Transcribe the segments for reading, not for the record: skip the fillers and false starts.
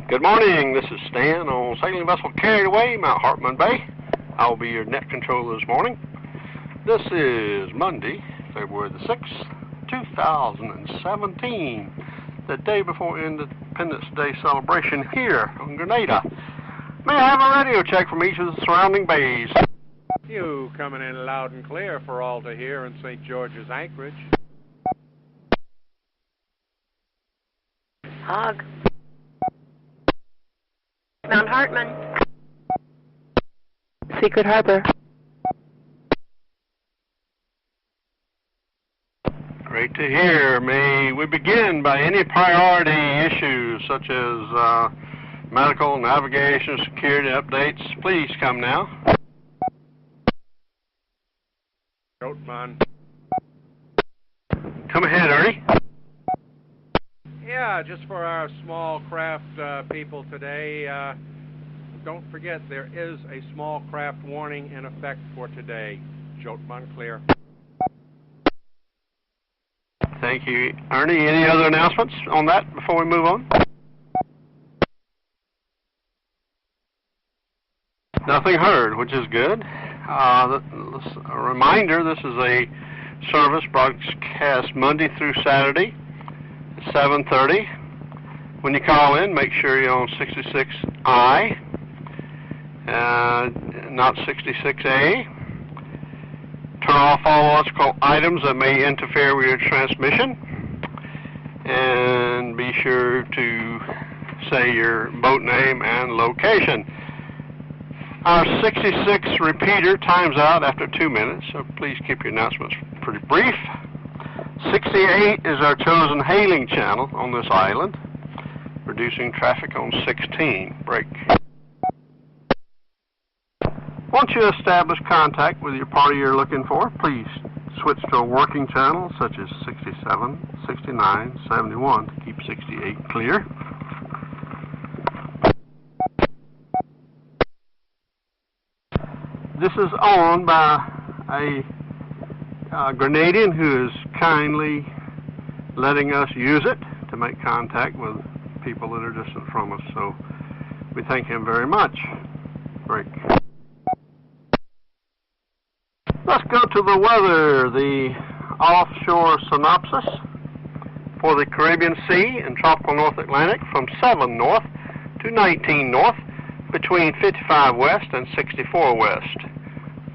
Good morning, this is Stan on Sailing Vessel Carried Away, Mount Hartman Bay. I'll be your net controller this morning. This is Monday, February the 6th, 2017, the day before Independence Day celebration here on Grenada. May I have a radio check from each of the surrounding bays? You coming in loud and clear for all to hear in St. George's Anchorage. Hog. Mount Hartman. Secret Harbor. Great to hear. May we begin by any priority issues such as medical, navigation, security updates. Please come now. Goatman. Come ahead, Ernie. Yeah, just for our small craft people today, don't forget there is a small craft warning in effect for today. Jotman clear. Thank you, Ernie. Any other announcements on that before we move on? Nothing heard, which is good. A reminder, this is a service broadcast Monday through Saturday at 7:30. When you call in, make sure you're on 66I, not 66A. Turn off all electrical items that may interfere with your transmission, and be sure to say your boat name and location. Our 66 repeater times out after 2 minutes, so please keep your announcements pretty brief. 68 is our chosen hailing channel on this island, reducing traffic on 16. Break. Once you establish contact with your party you're looking for, please switch to a working channel such as 67, 69, 71 to keep 68 clear. This is owned by a Grenadian who is kindly letting us use it to make contact with people that are distant from us, so we thank him very much. Break. Let's go to the weather, the offshore synopsis for the Caribbean Sea and tropical North Atlantic from 7 north to 19 north between 55 west and 64 west.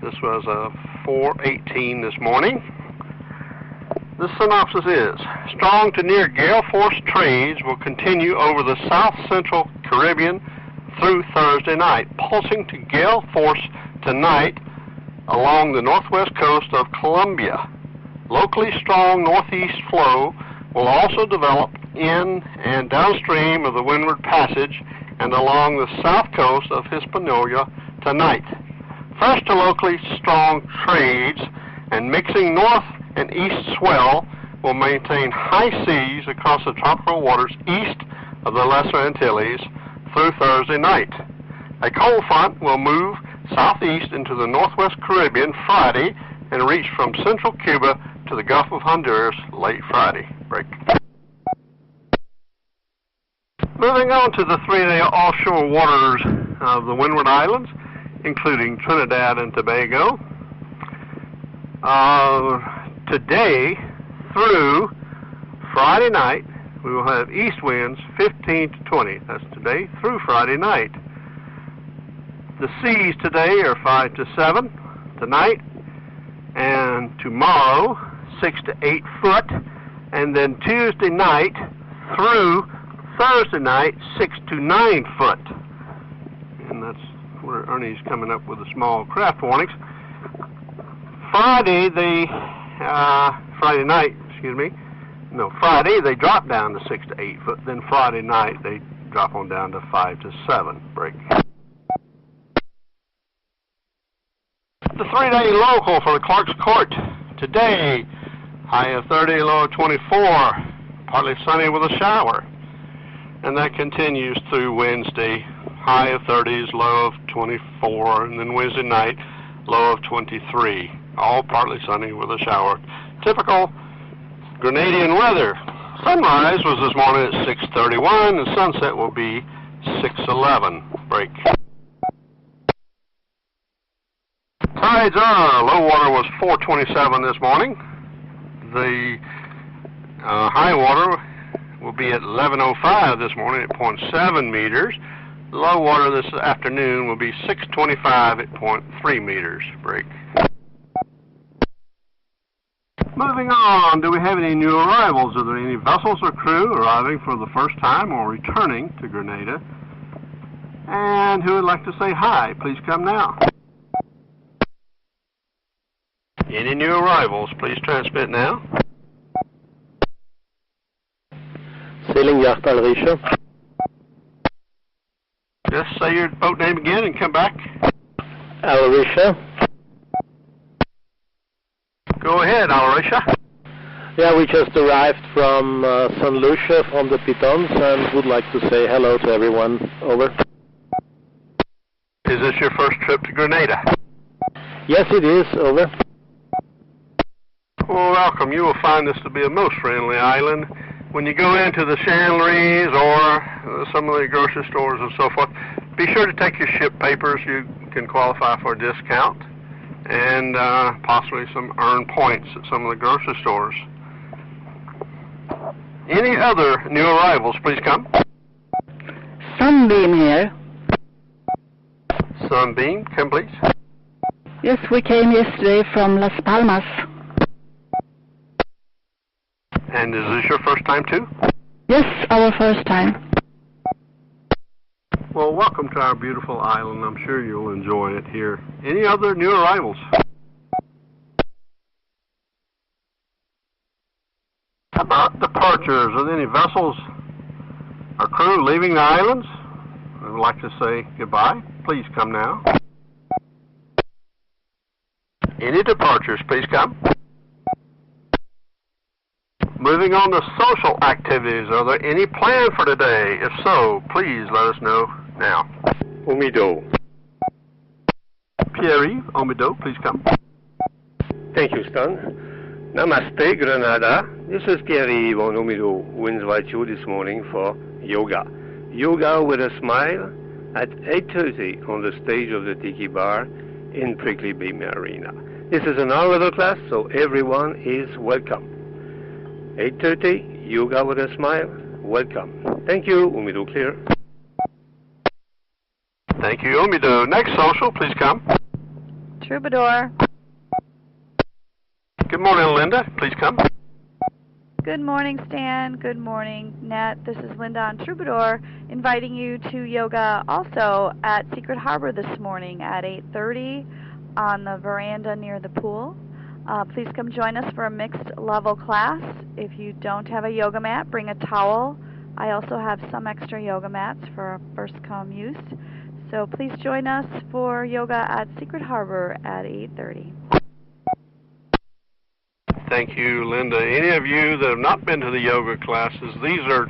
This was a 4:18 this morning. The synopsis is, strong to near gale force trades will continue over the south central Caribbean through Thursday night, pulsing to gale force tonight along the northwest coast of Colombia. Locally strong northeast flow will also develop in and downstream of the Windward Passage and along the south coast of Hispaniola tonight. First to locally strong trades and mixing north and east swell will maintain high seas across the tropical waters east of the Lesser Antilles through Thursday night. A cold front will move southeast into the northwest Caribbean Friday and reach from central Cuba to the Gulf of Honduras late Friday. Break. Moving on to the 3-day offshore waters of the Windward Islands, including Trinidad and Tobago. Today through Friday night, we will have east winds 15 to 20. That's today through Friday night. The seas today are 5 to 7 tonight, and tomorrow 6 to 8 foot, and then Tuesday night through Thursday night 6 to 9 foot. And that's where Ernie's coming up with the small craft warnings. Friday they drop down to 6 to 8 foot. Then Friday night they drop on down to 5 to 7. Break. The 3-day local for the Clark's Court today, high of 30, low of 24, partly sunny with a shower, and that continues through Wednesday, high of 30s, low of 24, and then Wednesday night, low of 23, all partly sunny with a shower. Typical Grenadian weather. Sunrise was this morning at 6:31, and sunset will be 611. Break. Tides are, low water was 427 this morning. The high water will be at 11:05 this morning at 0.7 meters. Low water this afternoon will be 6:25 at 0.3 meters. Break. Moving on, do we have any new arrivals? Are there any vessels or crew arriving for the first time or returning to Grenada? And who would like to say hi? Please come now. Any new arrivals? Please transmit now. Sailing yacht Alrisha. Just say your boat name again and come back. Alrisha. Go ahead, Alrisha. Yeah, we just arrived from St. Lucia from the Pitons and would like to say hello to everyone. Over. Is this your first trip to Grenada? Yes, it is. Over. Well, welcome. You will find this to be a most friendly island. When you go into the chandleries or some of the grocery stores and so forth, be sure to take your ship papers. You can qualify for a discount and possibly some earned points at some of the grocery stores. Any other new arrivals, please come. Sunbeam here. Sunbeam, come please. Yes, we came yesterday from Las Palmas. And is this your first time too? Yes, our first time. Well, welcome to our beautiful island. I'm sure you'll enjoy it here. Any other new arrivals? How about departures? Are there any vessels or crew leaving the islands? I would like to say goodbye. Please come now. Any departures, please come. Moving on to social activities, are there any planned for today? If so, please let us know now. Omido. Pierre-Yves Omido, please come. Thank you, Stan. Namaste, Grenada. This is Pierre-Yves Omido who invites you this morning for yoga. Yoga with a smile at 8:30 on the stage of the Tiki Bar in Prickly Bay Marina. This is an hour-level class, so everyone is welcome. 8:30, yoga with a smile. Welcome. Thank you, Umido Clear. Thank you, Umido. Next social, please come. Troubadour. Good morning, Linda. Please come. Good morning, Stan. Good morning, Nat. This is Linda on Troubadour, inviting you to yoga also at Secret Harbor this morning at 8:30 on the veranda near the pool. Please come join us for a mixed level class. If you don't have a yoga mat, bring a towel. I also have some extra yoga mats for first come use. So please join us for yoga at Secret Harbor at 8:30. Thank you, Linda. Any of you that have not been to the yoga classes, these are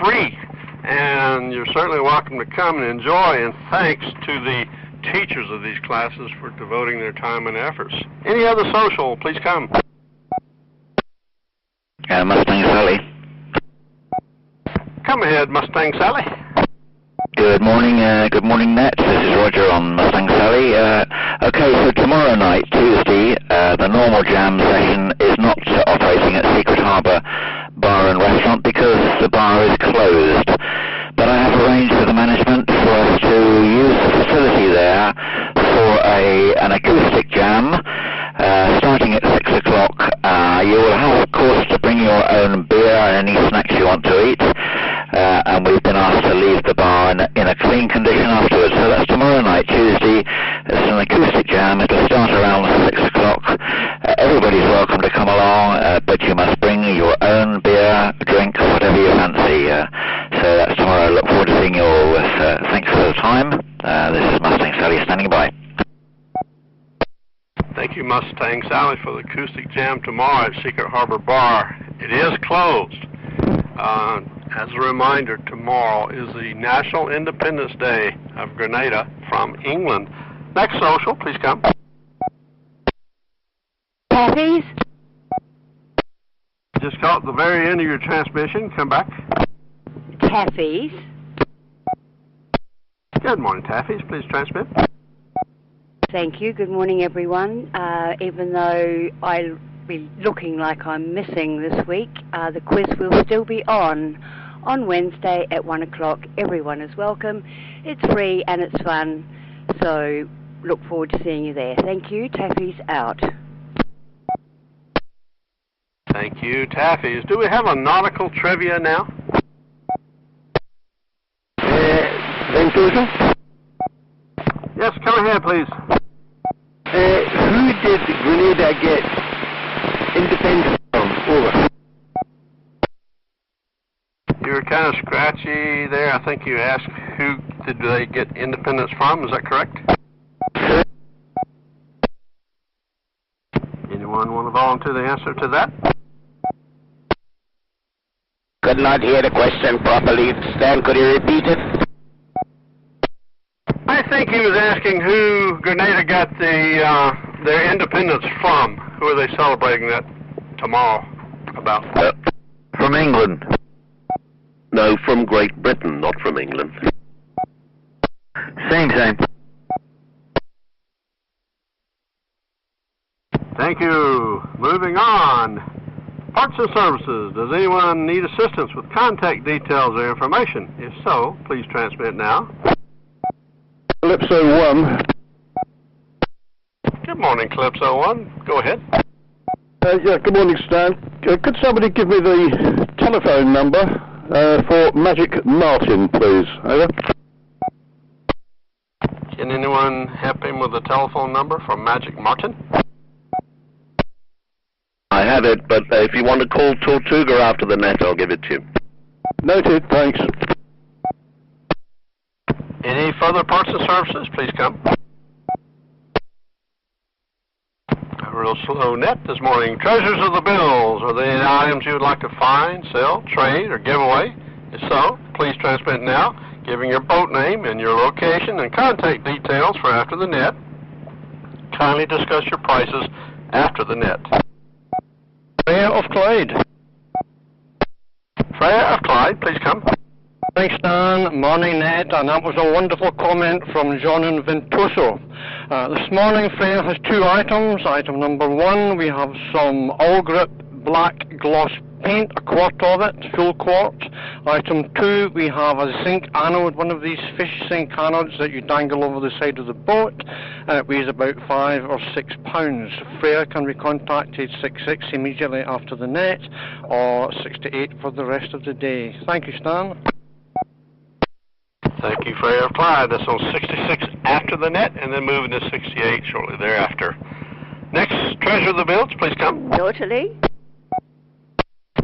free, and you're certainly welcome to come and enjoy, and thanks to the teachers of these classes for devoting their time and efforts. Any other social, please come. Mustang Sally. Come ahead, Mustang Sally. Good morning, Nat. This is Roger on Mustang Sally. Okay, so tomorrow night, Tuesday, the normal jam session is not operating at Secret Harbor Bar and Restaurant because the bar is closed. But I have arranged with the management for us to use the facility there for an acoustic jam starting at 6 o'clock. You will have, of course, to bring your own beer and any snacks you want to eat. And we've been asked to leave the bar in a clean condition afterwards. So that's tomorrow night, Tuesday. It's an acoustic jam. It'll start around 6 o'clock. Everybody's welcome to come along, but you must bring your own beer, drinks, whatever you fancy. So that's tomorrow. I look forward to seeing you all. Thanks for the time. This is Mustang Sally standing by. Thank you, Mustang Sally, for the acoustic jam tomorrow at Secret Harbor Bar. It is closed. As a reminder, tomorrow is the National Independence Day of Grenada from England. Next social, please come. Kathy's. Just caught the very end of your transmission. Come back. Kathy's. Good morning, Taffies. Please transmit. Thank you. Good morning, everyone. Even though I'll be looking like I'm missing this week, the quiz will still be on Wednesday at 1 o'clock. Everyone is welcome. It's free and it's fun, so look forward to seeing you there. Thank you. Taffy's out. Thank you, Taffies. Do we have a nautical trivia now? Yes, come ahead, please. Who did Grenada get independence from? Over. You were kind of scratchy there. I think you asked who did they get independence from. Is that correct? Anyone want to volunteer the answer to that? Could not hear the question properly. Stan, could you repeat it? I think he was asking who Grenada got their independence from. Who are they celebrating that tomorrow about? From England. No, from Great Britain, not from England. Same. Thank you. Moving on. Parts and services. Does anyone need assistance with contact details or information? If so, please transmit now. Calypso 1. Good morning, Calypso 1. Go ahead. Yeah, good morning, Stan. Could somebody give me the telephone number for Magic Martin, please? Over. Can anyone help him with the telephone number for Magic Martin? I have it, but if you want to call Tortuga after the net, I'll give it to you. Noted, thanks. Any further parts and services, please come. A real slow net this morning. Treasures of the bills. Are they items you would like to find, sell, trade, or give away? If so, please transmit now, giving your boat name and your location and contact details for after the net. Kindly discuss your prices after the net. Freya of Clyde. Freya of Clyde, please come. Thanks, Dan. Morning, Ned. And that was a wonderful comment from John in Ventoso. This morning, Freya has two items. Item number 1, we have some all grip black gloss paint, a quart of it, full quart. Item 2, we have a zinc anode, one of these fish zinc anodes that you dangle over the side of the boat, and it weighs about 5 or 6 pounds. Freya can be contacted 66 immediately after the net, or 68 for the rest of the day. Thank you, Stan. Thank you, Freya of Clyde. That's on 66 after the net, and then moving to 68 shortly thereafter. Next, Treasure of the Bills, please come. Totally.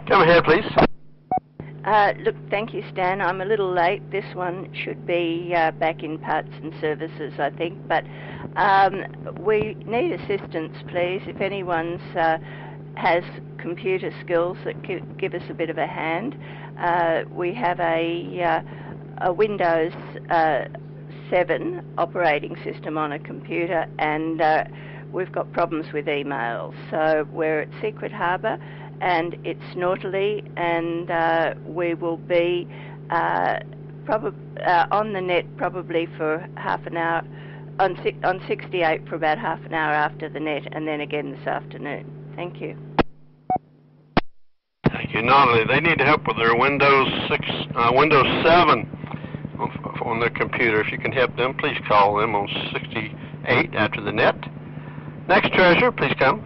Come ahead, please. Look, thank you, Stan. I'm a little late. This one should be back in parts and services, I think. But we need assistance, please. If anyone's has computer skills that give us a bit of a hand. We have a Windows 7 operating system on a computer, and we've got problems with emails. So we're at Secret Harbour, and it's Snortely, and we will be on the net probably for half an hour, on 68 for about half an hour after the net, and then again this afternoon. Thank you. Thank you. Not only they need help with their Windows 7 on their computer. If you can help them, please call them on 68 after the net. Next treasure, please come.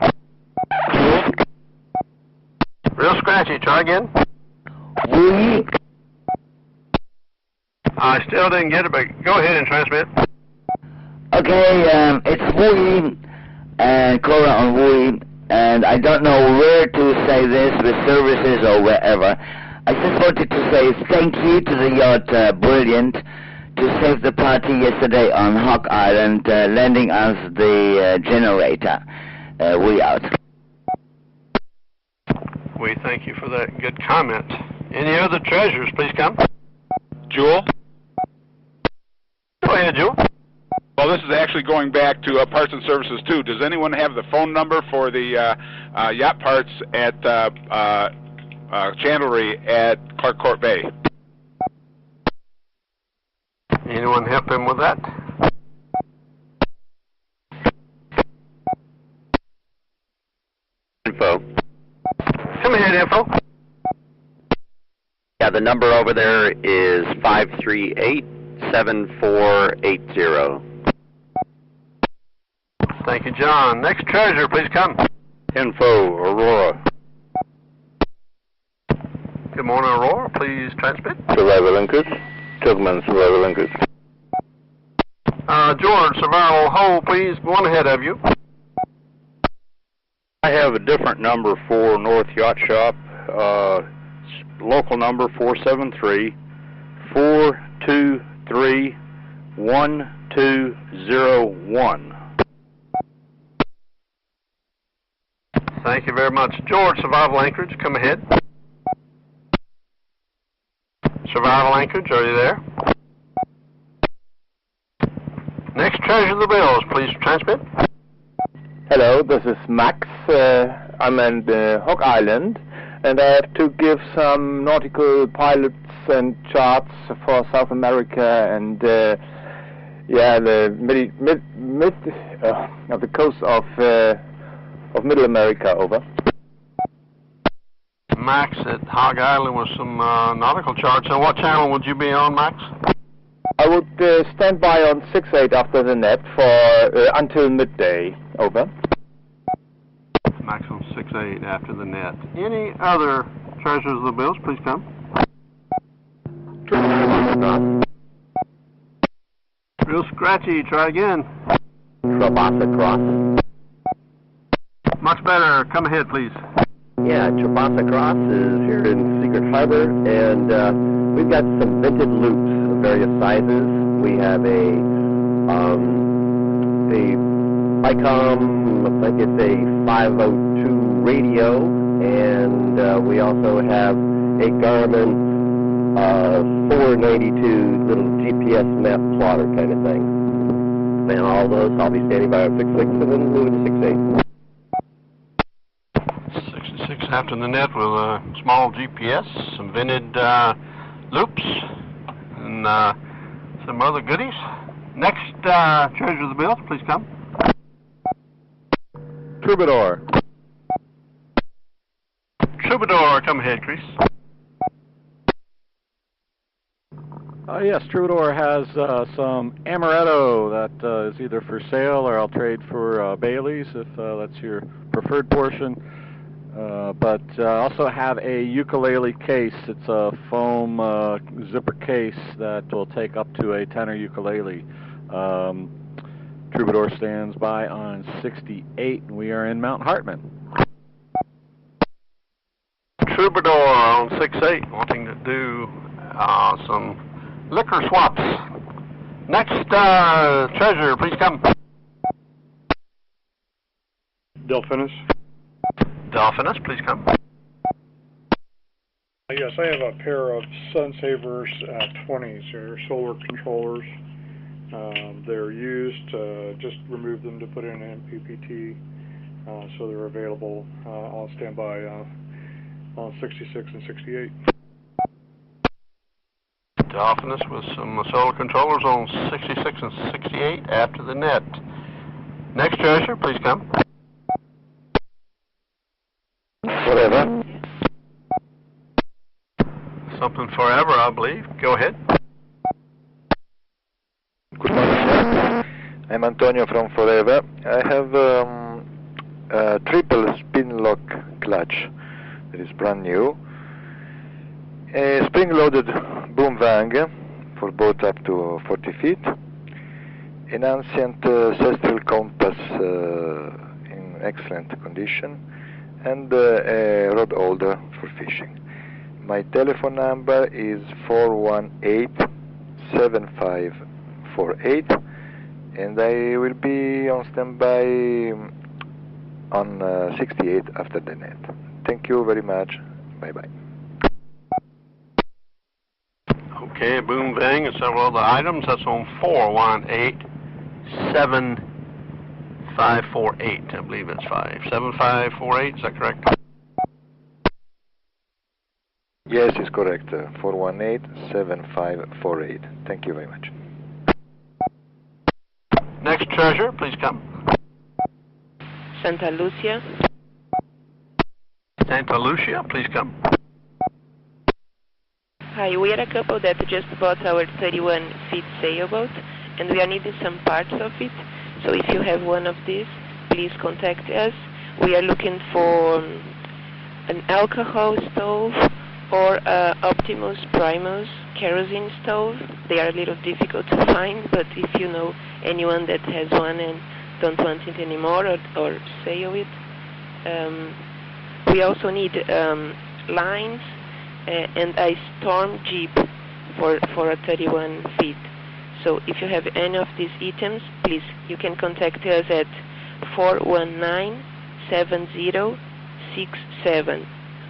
Real scratchy. Try again. I still didn't get it, but go ahead and transmit. Okay, it's Wui, and Cora on Wui, and I don't know where to say this, with services or wherever. I just wanted to say thank you to the yacht Brilliant to save the party yesterday on Hawk Island, lending us the generator. We out. We thank you for that good comment. Any other treasures, please come. Jewel? Go ahead, Jewel. Well, this is actually going back to Parts and Services, too. Does anyone have the phone number for the yacht parts at chandlery at Clark Court Bay? Anyone help him with that? Info. Come ahead, info. Yeah, the number over there is 538-7480. Thank you, John. Next treasure, please come. Info, Aurora. Good morning, Aurora. Please transmit. Survival anchorage. Tugman, survival anchorage. George, survival hold, please. One ahead of you. I have a different number for North Yacht Shop. Local number 473-423-1201. Thank you very much. George, survival anchorage, come ahead. Survival anchorage, are you there? Next treasure of the bills, please transmit. Hello, this is Max. I'm in Hog Island, and I have to give some nautical pilots and charts for South America and the of the coast of Middle America. Over. Max at Hog Island with some nautical charts. And what channel would you be on, Max? I would stand by on 6-8 after the net for until midday. Over. Max on 6-8 after the net. Any other treasures of the bills, please come. Real scratchy. Try again. Trabasa Cross. Much better. Come ahead, please. Yeah, Trabasa Cross is here in Secret Harbor, and we've got some vintage loops of various sizes. We have a ICOM, looks like it's a 502 radio, and we also have a Garmin 492 little GPS map plotter kind of thing. And all those, I'll be standing by on 6-6 and then moving to 6-8. 6 after the net with a small GPS, some vintage loops, and some other goodies. Next treasure of the bills, please come. Troubadour. Troubadour, come ahead, Chris. Yes, Troubadour has some amaretto that is either for sale or I'll trade for Bailey's if that's your preferred portion. But also have a ukulele case. It's a foam zipper case that will take up to a tenor ukulele. Troubadour stands by on 68, and we are in Mount Hartman. Troubadour on 6-8, wanting to do some liquor swaps. Next treasure, please come. Delphinus. Delphinus, please come. Yes, I have a pair of Sunsavers 20s. They're solar controllers. They're used. Just remove them to put in an MPPT. So they're available on standby on 66 and 68. Delphinus with some solar controllers on 66 and 68 after the net. Next treasure, please come. Whatever. Something forever, I believe. Go ahead. Good morning, sir. I'm Antonio from Forever. I have a triple spin lock clutch that is brand new. A spring-loaded boom vang for boat up to 40 feet. An ancient Sestral compass in excellent condition. And a rod holder for fishing. My telephone number is 418-7548, and I will be on standby on 68 after the net. Thank you very much. Bye-bye. Okay, boom vang and several other items. That's on 418-7548. I believe it's 7548. Is that correct? Yes, it's correct. 418-7548. Thank you very much. Next treasure, please come. Santa Lucia. Santa Lucia, please come. Hi, we are a couple that just bought our 31-feet sailboat, and we are needing some parts of it. So if you have one of these, please contact us. We are looking for an alcohol stove or Optimus Primus kerosene stove. They are a little difficult to find, but if you know anyone that has one and don't want it anymore or sell it, we also need lines and a storm jeep for a 31 feet. So if you have any of these items, please, you can contact us at 419-7067,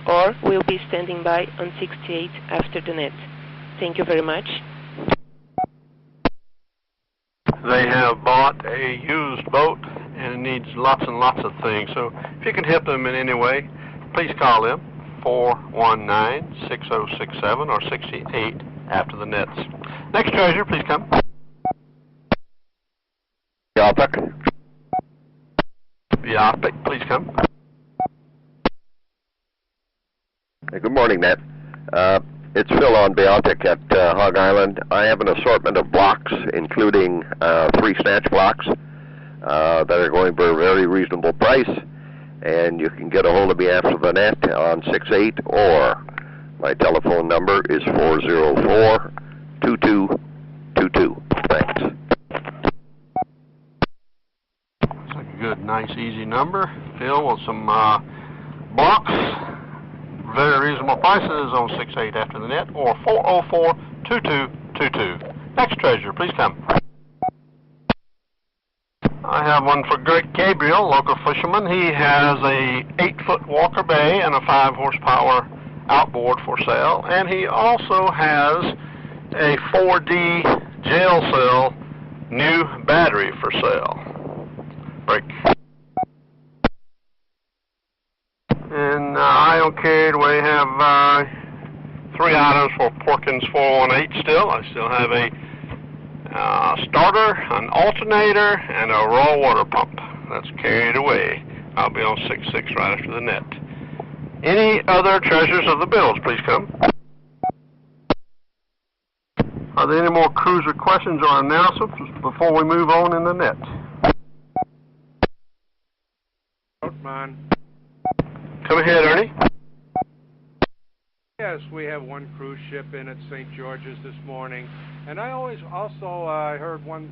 or we'll be standing by on 68 after the net. Thank you very much. They have bought a used boat and it needs lots and lots of things. So if you can help them in any way, please call them 419-6067 or 68 after the nets. Next treasure, please come. Beopic, please come. Good morning, Nat. It's Phil on Beopic at Hog Island. I have an assortment of blocks, including 3 snatch blocks that are going for a very reasonable price, and you can get a hold of me after the net on 68, or my telephone number is 404-2222. Thanks. It's like a good, nice, easy number. Phil with some blocks. Very reasonable prices on 68 after the net, or 404-2222. Next treasure, please come. I have one for Greg Gabriel, local fisherman. He has a 8-foot Walker Bay and a 5-horsepower outboard for sale, and he also has a 4D jail cell new battery for sale. Break. And Ion Carried, we have 3 items for Porkins 418 still. I still have a starter, an alternator, and a raw water pump. That's carried away. I'll be on 66 right after the net. Any other treasures of the bilge, please come. Are there any more cruiser questions or announcements before we move on in the net? Come ahead, Ernie. Yes, we have one cruise ship in at St. George's this morning, and I heard one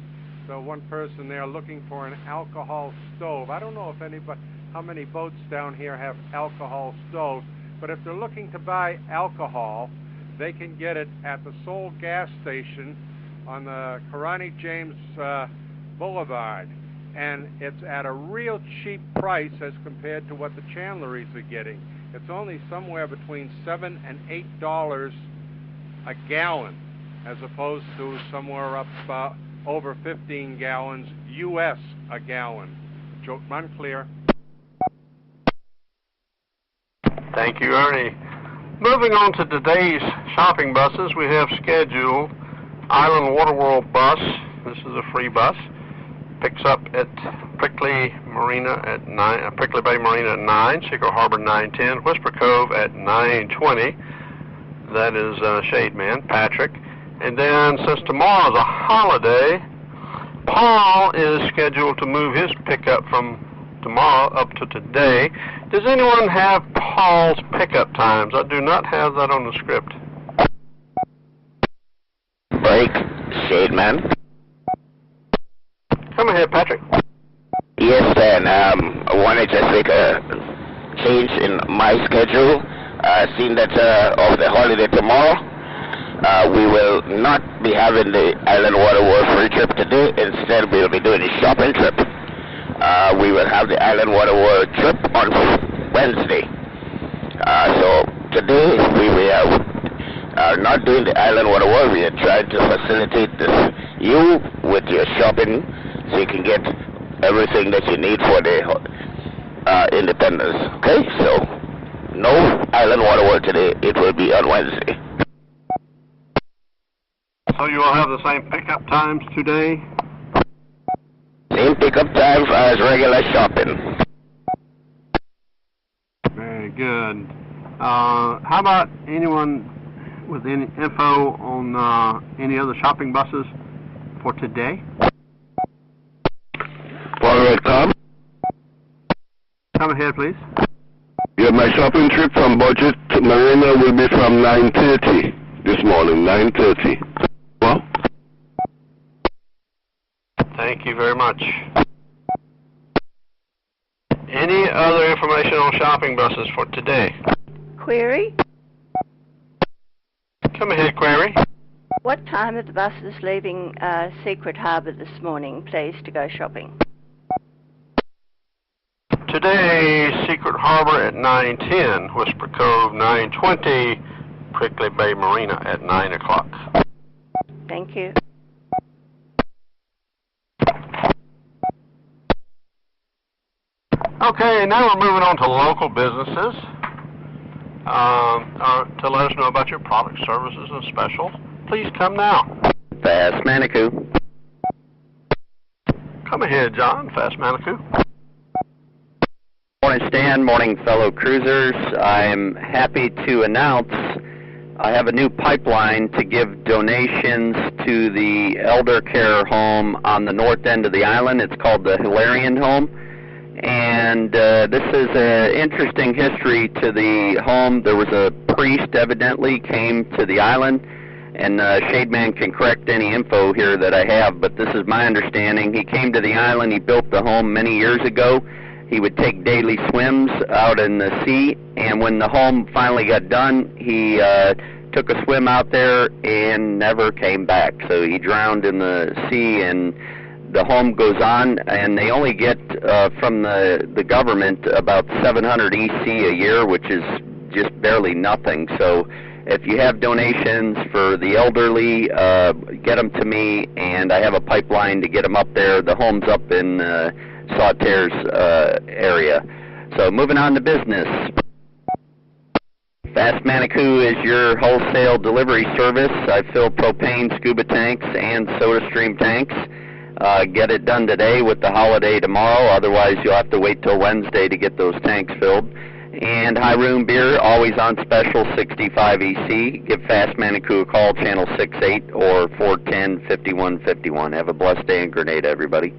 person there looking for an alcohol stove. I don't know if how many boats down here have alcohol stoves, but if they're looking to buy alcohol, they can get it at the Sol gas station on the Karani James Boulevard, and it's at a real cheap price as compared to what the Chandleries are getting. It's only somewhere between $7 and $8 a gallon, as opposed to somewhere up over 15 gallons U.S. a gallon. Run clear. Thank you, Ernie. Moving on to today's shopping buses, we have scheduled Island Waterworld bus. This is a free bus. Picks up at Prickly Bay Marina at 9, Secret Harbor 9:10, Whisper Cove at 9:20. That is Shade Man, Patrick. And then, since tomorrow's a holiday, Paul is scheduled to move his pickup from tomorrow up to today. Does anyone have Paul's pickup times? I do not have that on the script. Break, Shade Man. Come ahead, Patrick. Yes, and I wanted to make a change in my schedule. Seeing that of the holiday tomorrow, we will not be having the Island Waterworld free trip today. Instead, we will be doing a shopping trip. We will have the Island Waterworld trip on Wednesday. So today, we are not doing the Island Waterworld. We are trying to facilitate you with your shopping, so you can get everything that you need for the independence. Okay, so no Island Waterworld today. It will be on Wednesday. So you will have the same pickup times today? in pickup time as regular shopping. Very good. How about anyone with any info on any other shopping buses for today? Forward, come. Come ahead, please. Yeah, my shopping trip from Budget to Marina will be from 9:30 this morning, 9:30. Well? Thank you very much. Any other information on shopping buses for today? Query? Come ahead, Query. What time are the buses leaving Secret Harbour this morning, please, to go shopping? Today, Secret Harbor at 9:10, Whisper Cove 9:20, Prickly Bay Marina at 9 o'clock. Thank you. Okay, now we're moving on to local businesses to let us know about your products, services, and specials. Please come now. Fast Manitou. Come ahead, John. Fast Manitou. Morning, Stan. Morning, fellow cruisers. I'm happy to announce I have a new pipeline to give donations to the elder care home on the north end of the island. It's called the Hilarion Home. And this is an interesting history to the home. There was a priest evidently came to the island, and Shademan can correct any info here that I have, but this is my understanding. He came to the island. He built the home many years ago. He would take daily swims out in the sea, and when the home finally got done, he took a swim out there and never came back. So he drowned in the sea, and the home goes on, and they only get from the government about 700 EC a year, which is just barely nothing. So if you have donations for the elderly, get them to me, and I have a pipeline to get them up there. The home's up in Sauter's area. So moving on to business. Fast Manitou is your wholesale delivery service. I fill propane scuba tanks and soda stream tanks. Get it done today with the holiday tomorrow. Otherwise, you'll have to wait till Wednesday to get those tanks filled. And high room beer, always on special, 65 EC. Give Fast Manitou a call, channel 68 or 410-5151. Have a blessed day in Grenada, everybody.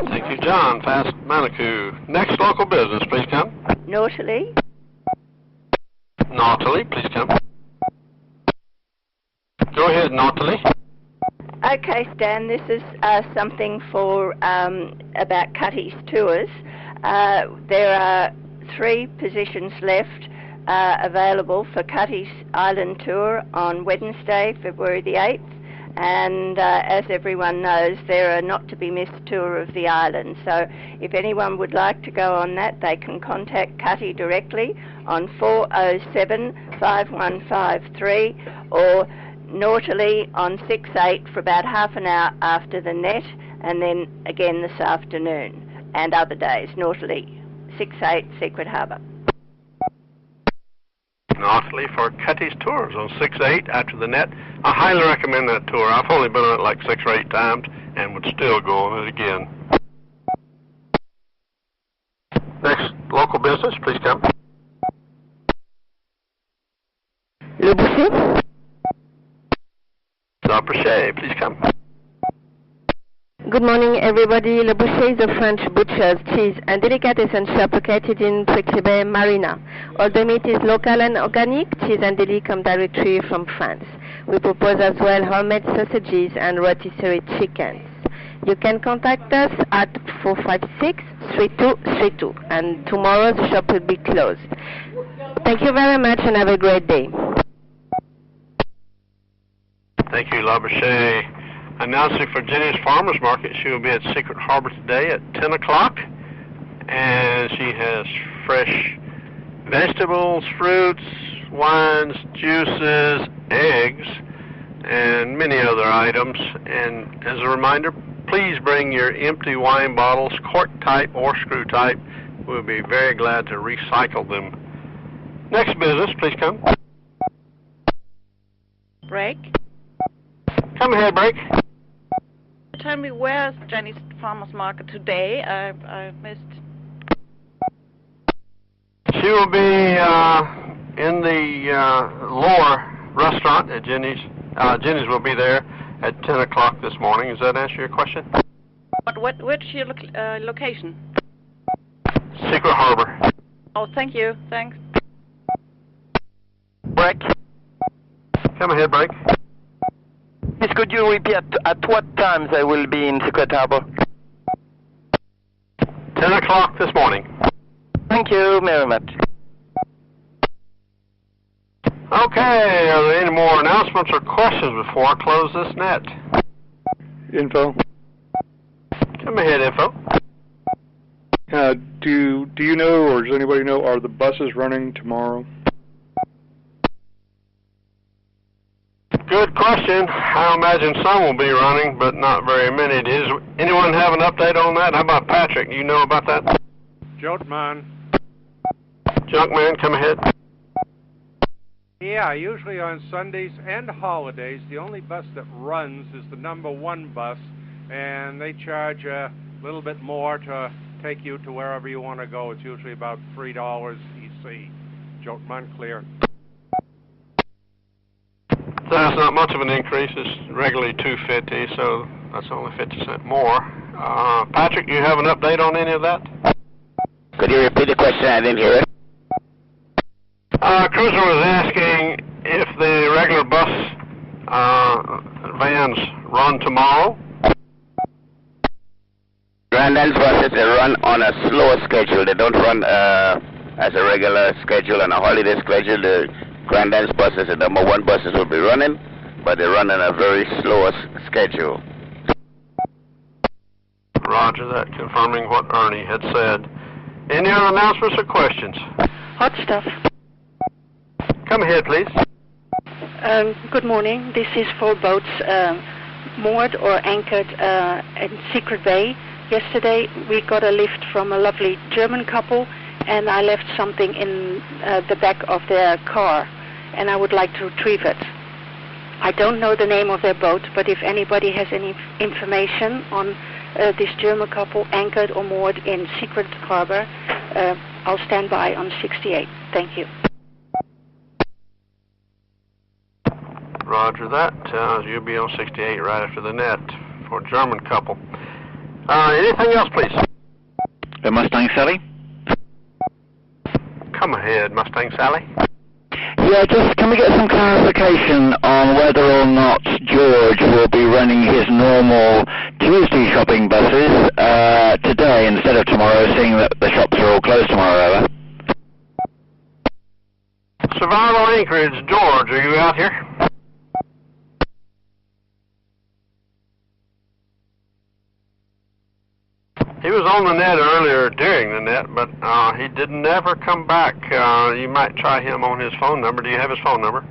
Thank you, John. Fast Manitou. Next local business, please come. Nautilus. Nautilus, please come. Go ahead, Nautilus. Okay, Stan, this is something for about Cutty's tours. There are 3 positions left available for Cutty's Island tour on Wednesday, February the 8th. And as everyone knows, they're a not-to-be-missed tour of the island. So if anyone would like to go on that, they can contact Cutty directly on 407-5153 or Nautilus on 68 for about half an hour after the net, and then again this afternoon and other days. Nautilus, 68 Secret Harbour. Nautilus for Cutty's tours on 6-8 after the net. I highly recommend that tour. I've only been on it like 6 or 8 times and would still go on it again. Next local business, please come. Le Boucher. Zaprochet, please come. Good morning, everybody. Le Boucher is a French butcher's cheese and delicatessen shop located in Prickly Bay Marina. All the meat is local and organic. Cheese and deli come directly from France. We propose as well homemade sausages and rotisserie chickens. You can contact us at 456-3232, and tomorrow the shop will be closed. Thank you very much and have a great day. Thank you, Labrochet. Announcing for Jenny's Farmers Market, she will be at Secret Harbor today at 10 o'clock. And she has fresh vegetables, fruits, wines, juices, eggs, and many other items. And as a reminder, please bring your empty wine bottles, cork type or screw type. We'll be very glad to recycle them. Next business, please come. Break. Come ahead, Break. tell me where's Jenny's Farmers Market today? I missed. She will be in the lower restaurant at Jenny's. Jenny's will be there at 10 o'clock this morning. Does that answer your question? But which your location? Secret Harbor. Oh, thank you. Thanks. Break. Come ahead, Break. Miss, could you repeat at what times I will be in Secret Harbor? 10 o'clock this morning. Thank you very much. Okay, are there any more announcements or questions before I close this net? Info. Come ahead, Info. Do you know, or does anybody know, are the buses running tomorrow? Good question. I imagine some will be running, but not very many. Does anyone have an update on that? How about Patrick? You know about that? Junkman. Junkman, come ahead. Yeah, usually on Sundays and holidays, the only bus that runs is the number 1 bus, and they charge a little bit more to take you to wherever you want to go. It's usually about $3 EC. Junkman clear. So that's not much of an increase. It's regularly $2.50, so that's only 50 cents more. Patrick, you have an update on any of that? Could you repeat the question? I didn't hear it. Cruiser was asking if the regular bus vans run tomorrow. Grandad's buses, they run on a slower schedule. They don't run as a regular schedule and a holiday schedule. The Grandad's buses, the number 1 buses will be running, but they run on a very slow schedule. Roger that, confirming what Ernie had said. Any other announcements or questions? Hot stuff. Come ahead, please. Good morning. This is for boats moored or anchored in Secret Bay. Yesterday we got a lift from a lovely German couple, and I left something in the back of their car, and I would like to retrieve it. I don't know the name of their boat, but if anybody has any information on this German couple anchored or moored in Secret Harbor, I'll stand by on 68. Thank you. Roger that. You'll be on 68 right after the net for German couple. Anything else, please? Mustang Sally? Come ahead, Mustang Sally. Yeah, just can we get some clarification on whether or not George will be running his normal Tuesday shopping buses today instead of tomorrow, seeing that the shops are all closed tomorrow, over? Survival Anchorage, George, are you out here? He was on the net earlier during the net, but he didn't ever come back. You might try him on his phone number. Do you have his phone number?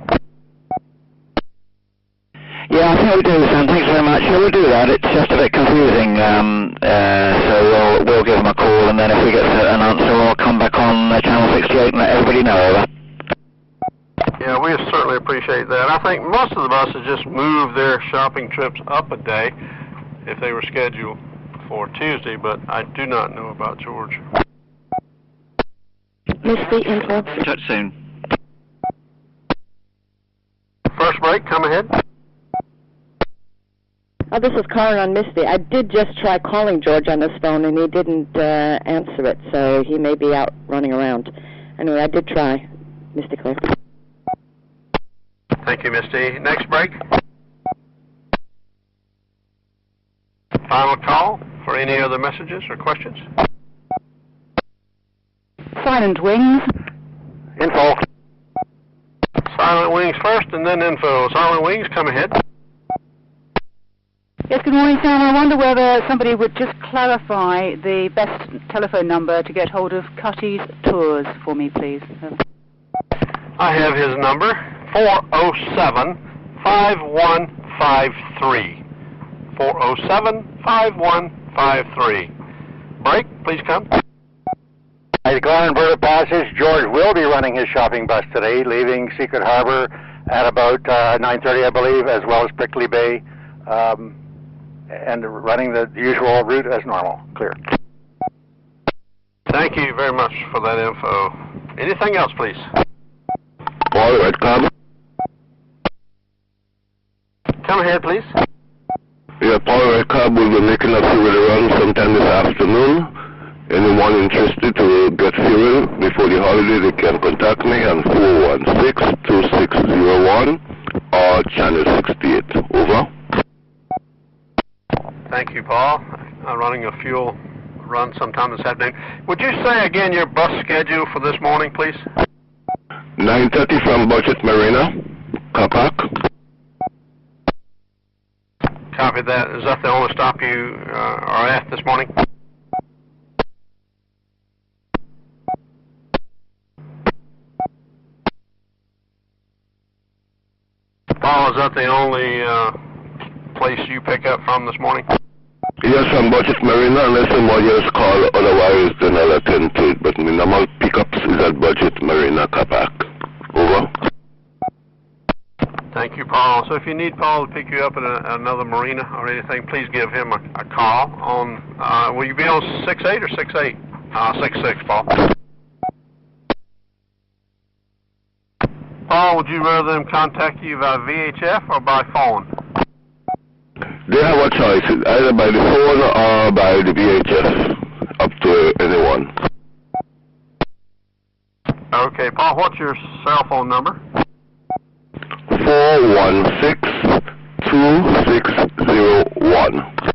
Yeah, I think we do, Sam. Thanks very much. Yeah, we'll do that. It's just a bit confusing, so we'll give him a call, and then if we get an answer, we'll come back on Channel 68 and let everybody know, over. Yeah, we certainly appreciate that. I think most of the buses just move their shopping trips up a day if they were scheduled for Tuesday, but I do not know about George. Misty, info. Touch soon. First break, come ahead. Oh, this is Karen on Misty. I did just try calling George on his phone, and he didn't answer it, so he may be out running around. Anyway, I did try. Misty Clear. Thank you, Misty. Next break. Final call for any other messages or questions? Silent Wings. Info. Silent Wings first, and then info. Silent Wings, come ahead. Yes, good morning, Sam. I wonder whether somebody would just clarify the best telephone number to get hold of Cutty's Tours for me, please. I have his number, 407-5153. 407-5153. Break, please come. Hi, Glen Inverted Passage. George will be running his shopping bus today, leaving Secret Harbor at about 9:30, I believe, as well as Brickley Bay. and running the usual route as normal. Clear. Thank you very much for that info. Anything else, please? Paul, Red Cub. Come ahead, please. Yeah, Paul, Red Cub will be making a fuel run sometime this afternoon. Anyone interested to get fuel before the holiday, they can contact me on 416-2601 or channel 68. Over. Thank you, Paul. I'm running a fuel run sometime this afternoon. Would you say again your bus schedule for this morning, please? 9:30 from Budget Marina, Kapak. Copy that. Is that the only stop you are at this morning? Paul, is that the only place you pick up from this morning? Yes, from Budget Marina, unless somebody else call, otherwise then I'll attend to it. But my normal pickups is at Budget Marina, Kapak. Over. Thank you, Paul. So if you need Paul to pick you up at another marina or anything, please give him a call on, will you be on 6-8 or 6-8? 6-6, Paul. Paul, would you rather them contact you by VHF or by phone? They have a choice, either by the phone or by the VHF, up to anyone. Okay, Paul, what's your cell phone number? 416-2601.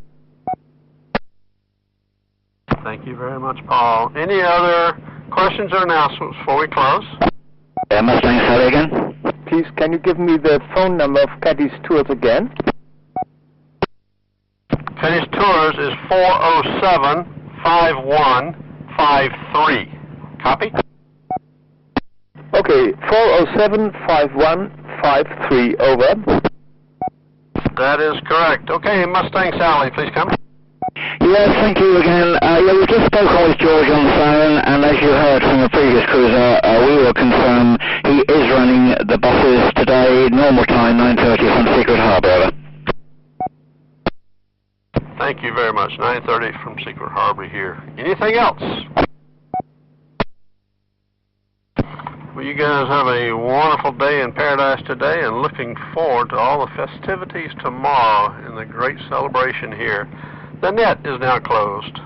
Thank you very much, Paul. Any other questions or announcements before we close? Mustang Sally again. Please, can you give me the phone number of Caddy's Tours again? Caddy's Tours is 407-5153. Copy? Okay, 407-5153, over. That is correct. Okay, Mustang Sally, please come. Yes, thank you again. We just spoken with George on the phone, and as you heard from the previous cruiser, we will confirm he is running the buses today, normal time, 9:30 from Secret Harbour. Thank you very much. 9:30 from Secret Harbor here. Anything else? Well, you guys have a wonderful day in paradise today, and looking forward to all the festivities tomorrow in the great celebration here. The net is now closed.